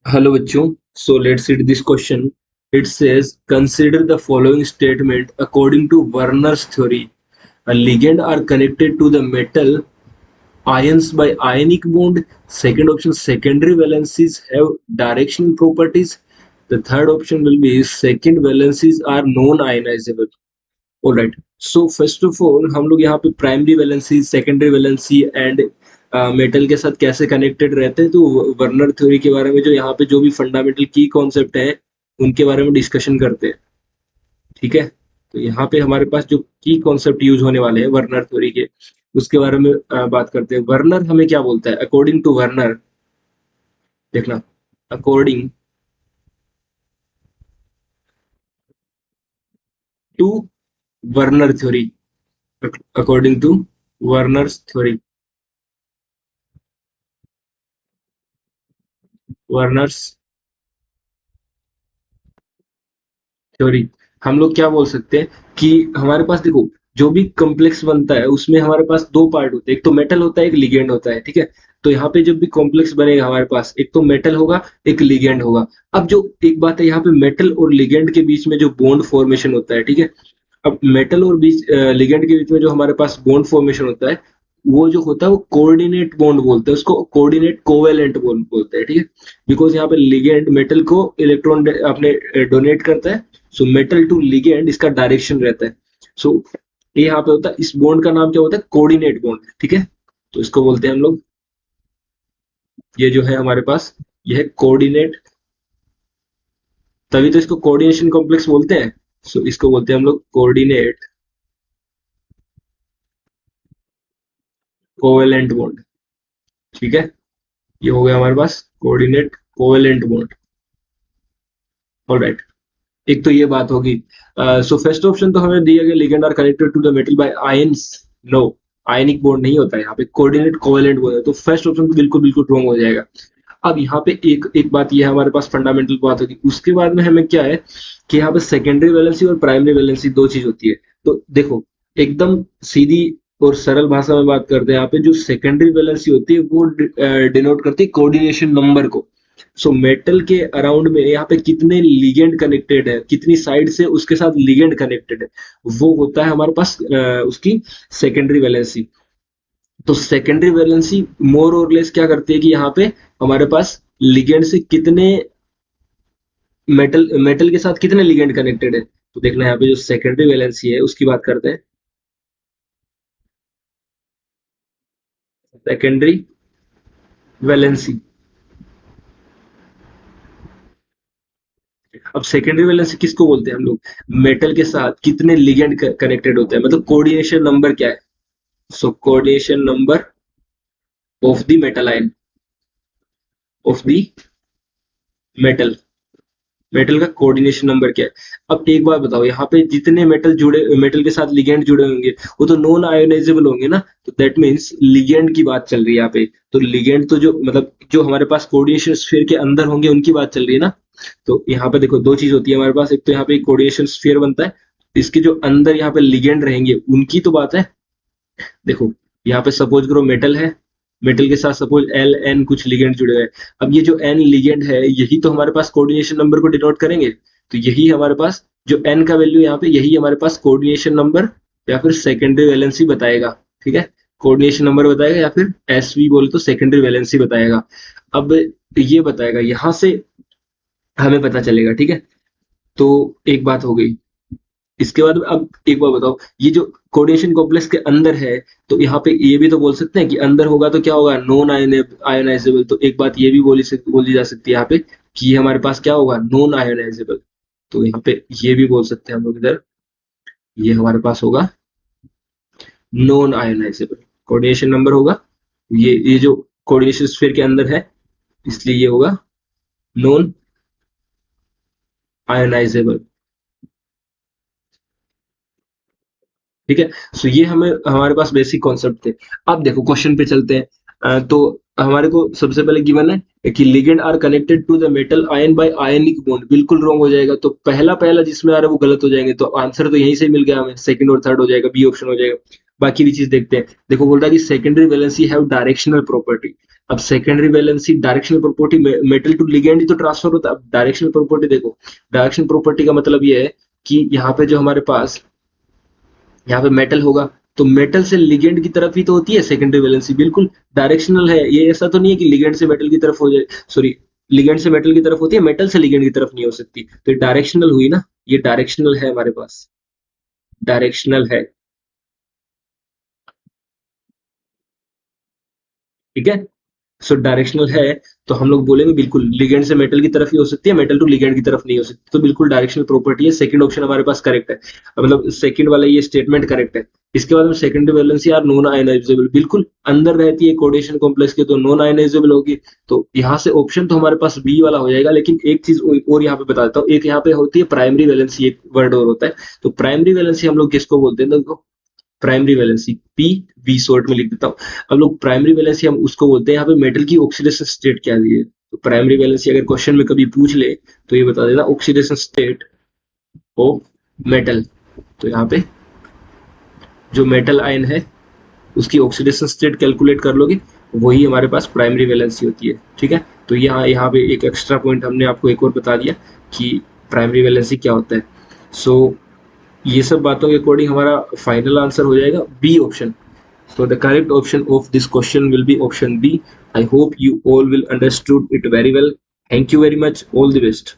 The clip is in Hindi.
Hello bachcho. So let's read this question. It says, consider the following statement according to Werner's theory. A ligand are connected to the metal ions by ionic bond. Second option, secondary valencies have directional properties. The third option will be second valencies are non-ionizable. All right. So first of all हम लोग यहाँ पे primary valency secondary valency and metal के साथ कैसे कनेक्टेड रहते हैं, तो वर्नर थ्योरी के बारे में जो यहाँ पे जो भी फंडामेंटल की कॉन्सेप्ट है उनके बारे में डिस्कशन करते हैं। ठीक है, तो यहाँ पे हमारे पास जो की कॉन्सेप्ट यूज होने वाले हैं वर्नर थ्योरी के, उसके बारे में बात करते हैं। वर्नर हमें क्या बोलता है? अकॉर्डिंग टू वर्नर, देखना, according to Werner theory, according to Werner's theory, Werner's theory, हम लोग क्या बोल सकते हैं कि हमारे पास देखो, जो भी कॉम्प्लेक्स बनता है उसमें हमारे पास दो पार्ट होते हैं, एक तो मेटल होता है, एक लिगेंड होता है। ठीक है, तो यहाँ पे जब भी कॉम्प्लेक्स बनेगा हमारे पास एक तो मेटल होगा, एक लिगेंड होगा। अब जो एक बात है, यहाँ पे मेटल और लिगेंड के बीच में जो बॉन्ड फॉर्मेशन होता है, ठीक है, अब मेटल और बीच लिगेंड के बीच में जो हमारे पास बॉन्ड फॉर्मेशन होता है, वो जो होता है वो कोऑर्डिनेट बॉन्ड बोलते हैं, उसको कोऑर्डिनेट कोवेलेंट बॉन्ड बोलते हैं। ठीक है, बिकॉज यहाँ पे लिगेंड मेटल को इलेक्ट्रॉन अपने डोनेट करता है। सो मेटल टू लिगेंड इसका डायरेक्शन रहता है। सो ये यहाँ पे होता है, इस बॉन्ड का नाम क्या होता है? Coordinate bond. ठीक है, तो इसको बोलते हैं हम लोग, ये जो है हमारे पास, ये है कोऑर्डिनेट, तभी तो इसको कोऑर्डिनेशन कॉम्प्लेक्स बोलते हैं। सो इसको बोलते हैं हम लोग कोऑर्डिनेट कोवेलेंट बॉन्ड। ठीक है, ये हो गया हमारे पास कोऑर्डिनेट कोवेलेंट बॉन्ड। ऑलराइट, एक तो ये बात होगी। सो फर्स्ट ऑप्शन तो हमें दिया गया, ligand are connected to the metal by ions. No, ionic bond नहीं होता है यहाँ पे, कोऑर्डिनेट कोवेलेंट बॉन्ड है, तो फर्स्ट ऑप्शन तो बिल्कुल बिल्कुल रॉन्ग हो जाएगा। अब यहाँ पे एक एक बात ये है, हमारे पास फंडामेंटल बात होगी, उसके बाद में हमें क्या है कि यहाँ पे सेकेंडरी वैलेंसी और प्राइमरी वैलेंसी दो चीज होती है। तो देखो, एकदम सीधी और सरल भाषा में बात करते हैं, यहाँ पे जो सेकेंडरी वैलेंसी होती है वो डिनोट करती है कोऑर्डिनेशन नंबर को। सो मेटल के अराउंड में यहाँ पे कितने लिगेंड कनेक्टेड है, कितनी साइड से उसके साथ लिगेंड कनेक्टेड है, वो होता है हमारे पास उसकी सेकेंडरी वैलेंसी। तो सेकेंडरी वैलेंसी मोर और लेस क्या करती है कि यहाँ पे हमारे पास लिगेंड से कितने मेटल मेटल के साथ कितने लिगेंड कनेक्टेड है। तो देखना यहाँ पे जो सेकेंडरी वैलेंसी है उसकी बात करते हैं। सेकेंडरी वैलेंसी, अब सेकेंडरी वैलेंसी किसको बोलते हैं हम लोग? मेटल के साथ कितने लिगेंड कनेक्टेड होते हैं, मतलब कोऑर्डिनेशन नंबर क्या है। So coordination number of the metal ion, of the metal, metal का कोऑर्डिनेशन नंबर क्या है। अब एक बात बताओ, यहाँ पे जितने मेटल जुड़े, मेटल के साथ लिगेंड जुड़े होंगे वो तो नॉन आयोनाइजेबल होंगे ना, तो दैट मीन्स लिगेंड की बात चल रही है यहाँ पे। तो लिगेंड तो जो मतलब जो हमारे पास कोऑर्डिनेशन स्फीयर के अंदर होंगे उनकी बात चल रही है ना। तो यहाँ पे देखो दो चीज होती है हमारे पास, एक तो यहाँ पे कोऑर्डिनेशन स्फीयर बनता है, इसके जो अंदर यहाँ पे लिगेंड रहेंगे उनकी तो बात है। देखो, यहाँ पे सपोज करो मेटल है, मेटल के साथ सपोज एल एन कुछ लिगेंड जुड़े हुए हैं। अब ये जो एन लिगेंड है यही तो हमारे पास कोऑर्डिनेशन नंबर को डिनोट करेंगे। तो यही हमारे पास जो एन का वैल्यू यहाँ पे, यही हमारे पास कोऑर्डिनेशन नंबर या फिर सेकेंडरी वैलेंसी बताएगा। ठीक है, कोऑर्डिनेशन नंबर बताएगा या फिर एस वी बोले तो सेकेंडरी वैलेंसी बताएगा। अब ये बताएगा, यहाँ से हमें पता चलेगा। ठीक है, तो एक बात हो गई। इसके बाद अब एक बार बताओ, ये जो कोऑर्डिनेशन कॉम्प्लेक्स के अंदर है, तो यहाँ पे ये भी तो बोल सकते हैं कि अंदर होगा तो क्या होगा? Non ionisable. तो एक बात ये भी बोली जा सकती है यहाँ पे कि ये हमारे पास क्या होगा? Non ionisable. तो यहाँ पे ये भी बोल सकते हैं हम लोग इधर, ये हमारे पास होगा नॉन आयोनाइजेबल। कोऑर्डिनेशन नंबर होगा, ये जो कोऑर्डिनेशन स्फीयर के अंदर है इसलिए ये होगा नॉन आयोनाइजेबल। ठीक है, सो ये हमें हमारे पास बेसिक कॉन्सेप्ट थे। अब देखो क्वेश्चन पे चलते हैं। तो हमारे को सबसे पहले गिवन है कि ligand are connected to the metal ion by ionic bond, बिल्कुल रॉन्ग हो जाएगा। तो पहला पहला जिसमें आ रहा है वो गलत हो जाएंगे, तो आंसर तो यहीं से मिल गया हमें, सेकंड और थर्ड हो जाएगा, बी ऑप्शन हो जाएगा। बाकी भी चीज देखते हैं। देखो बोल रहा है कि secondary valency have directional property. अब secondary valency directional property, metal to ligand ही तो ट्रांसफर होता है। अब डायरेक्शनल प्रॉपर्टी देखो, डायरेक्शनल प्रॉपर्टी का मतलब ये है कि यहाँ पे जो हमारे पास यहाँ पे मेटल होगा तो मेटल से लिगेंड की तरफ ही तो होती है सेकेंडरी वैलेंसी, बिल्कुल डायरेक्शनल है ये, ऐसा तो नहीं है कि लिगेंड से मेटल की तरफ हो जाए, सॉरी, लिगेंड से मेटल की तरफ होती है, मेटल से लिगेंड की तरफ नहीं हो सकती, तो ये डायरेक्शनल हुई ना, ये डायरेक्शनल है हमारे पास, डायरेक्शनल है, ठीक है। सो डायरेक्शनल है, तो हम लोग बोलेंगे बिल्कुल लिगेंड से मेटल की तरफ ही हो सकती है, मेटल टू लिगेंड की तरफ नहीं हो सकती, तो बिल्कुल डायरेक्शनल प्रॉपर्टी है, सेकंड ऑप्शन हमारे पास करेक्ट है, मतलब सेकंड वाला ये स्टेटमेंट करेक्ट है। इसके बाद में secondary valency are non ionizable, बिल्कुल अंदर रहती है कोऑर्डिनेशन कॉम्प्लेक्स के, तो नॉन आयनाइजेबल होगी, तो यहाँ से ऑप्शन तो हमारे पास बी वाला हो जाएगा। लेकिन एक चीज और यहाँ पे बता देता हूँ, एक यहाँ पे होती है प्राइमरी वैलेंसी, एक वर्ड और होता है, तो प्राइमरी वैलेंसी हम लोग किसको बोलते हैं, देखो primary valency, P V short में लिख देता हूँ। अब लोग प्राइमरी वैलेंसी हम उसको बोलते हैं, यहाँ पे मेटल की ऑक्सीडेशन स्टेट क्या दी है, तो प्राइमरी वैलेंसी अगर क्वेश्चन में कभी पूछ ले तो ये बता देना ऑक्सीडेशन स्टेट ऑफ मेटल, तो यहाँ पे जो मेटल आयन है उसकी ऑक्सीडेशन स्टेट कैलकुलेट कर लोगे, वही हमारे पास प्राइमरी वैलेंसी होती है, ठीक है। तो यहाँ यहाँ पे एक एक्स्ट्रा पॉइंट हमने आपको एक और बता दिया कि प्राइमरी वैलेंसी क्या होता है। सो ये सब बातों के अकॉर्डिंग हमारा फाइनल आंसर हो जाएगा B option. So the correct option of this question will be option B. I hope you all will understood it very well. Thank you very much. All the best.